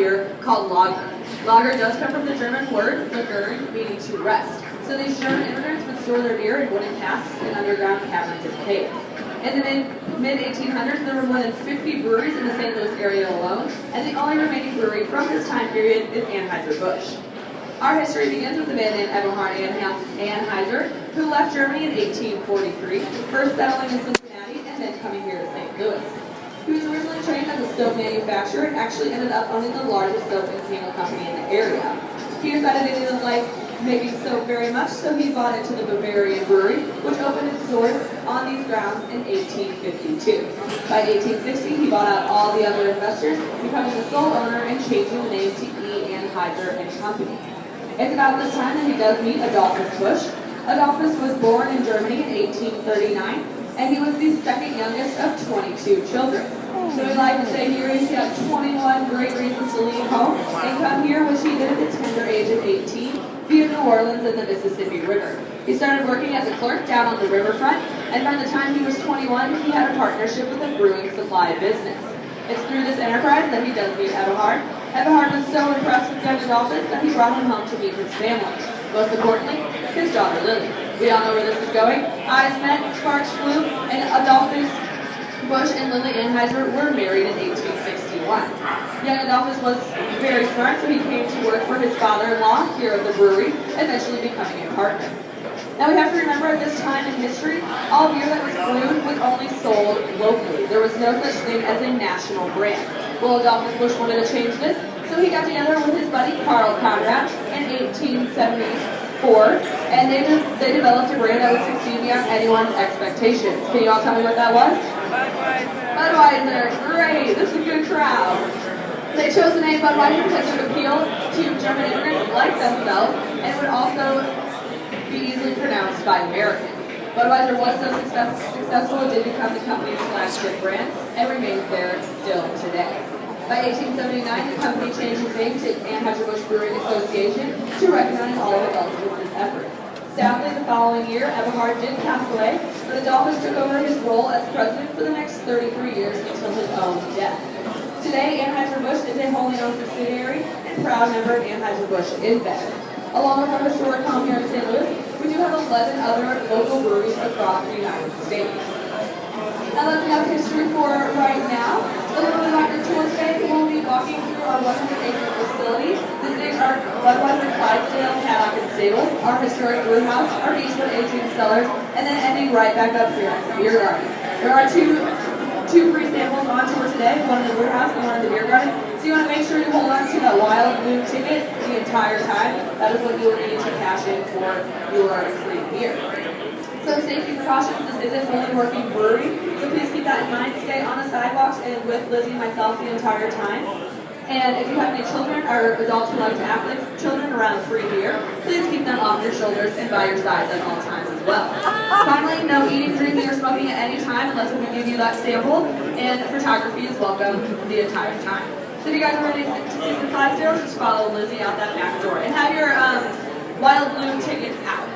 beer called lager. Lager does come from the German word lagern, meaning to rest. So these German immigrants would store their beer in wooden casks in underground caverns and caves. In the mid-1800s, there were more than 50 breweries in the St. Louis area alone, and the only remaining brewery from this time period is Anheuser-Busch. Our history begins with a man named Eberhard Anheuser, who left Germany in 1843, first settling in Cincinnati and then coming here to St. Louis. He was originally trained as a soap manufacturer and actually ended up owning the largest soap and candle company in the area. He decided he didn't like making soap very much, so he bought into the Bavarian Brewery, which opened its doors on these grounds in 1852. By 1860, he bought out all the other investors, becoming the sole owner and changing the name to E. Anheuser and Company. It's about this time that he does meet Adolphus Busch. Adolphus was born in Germany in 1839, and he was the second youngest of 22 children. So we like to say here he had 21 great reasons to leave home and come here, which he did at the tender age of 18, via New Orleans and the Mississippi River. He started working as a clerk down on the riverfront, and by the time he was 21, he had a partnership with a brewing supply business. It's through this enterprise that he does meet Eberhard. Eberhard was so impressed with young Adolphus that he brought him home to meet his family. Most importantly, his daughter Lily. We all know where this is going. Eyes met, sparks flew, and Adolphus Busch and Lily Anheuser were married in 1861. Young Adolphus was very smart, so he came to work for his father-in-law here at the brewery, eventually becoming a partner. Now we have to remember at this time in history, all beer that was brewed was only sold locally. There was no such thing as a national brand. Well, Adolphus Busch wanted to change this, so he got together with his buddy Carl Conrad in 1874, and they developed a brand that would succeed beyond anyone's expectations. Can you all tell me what that was? Budweiser. Great, this is a good crowd. They chose the name Budweiser because it would appeal to German immigrants like themselves, and would also be easily pronounced by Americans. Budweiser was so successful, it did become the company's flagship brand, and remains there still today. By 1879, the company changed its name to Anheuser-Busch Brewing Association to recognize all of Adolphus' efforts. Sadly, the following year, Eberhard did pass away, but Adolphus took over his role as president for the next 33 years until his own death. Today, Anheuser-Busch is a wholly owned subsidiary and proud member of Anheuser-Busch InBev. Along with our historic home here in St. Louis, we do have 11 other local breweries across the United States. Now that's enough history for right now. A little bit about your tour today. We'll be walking through our 100-acre facility, visiting our Budweiser, Clydesdale, Haddock, and Stables, our historic brew house, our Beechwood aging cellars, and then ending right back up here at the beer garden. There are two free samples on tour today, one in the brew house and one in the beer garden. So you want to make sure you hold on to that Wild Blue ticket the entire time. That is what you will need to cash in for your free beer. So safety precautions, this is a fully working brewery, so please keep that in mind. Stay on the sidewalks and with Lizzie and myself the entire time. And if you have any children or adults who like to act like children around free beer, please keep them off your shoulders and by your sides at all times as well. Finally, no eating, drinking, or smoking at any time unless we give you that sample, and photography is welcome the entire time. So if you guys are ready to see some Clydesdales, just follow Lizzie out that back door and have your Wild Blue tickets out.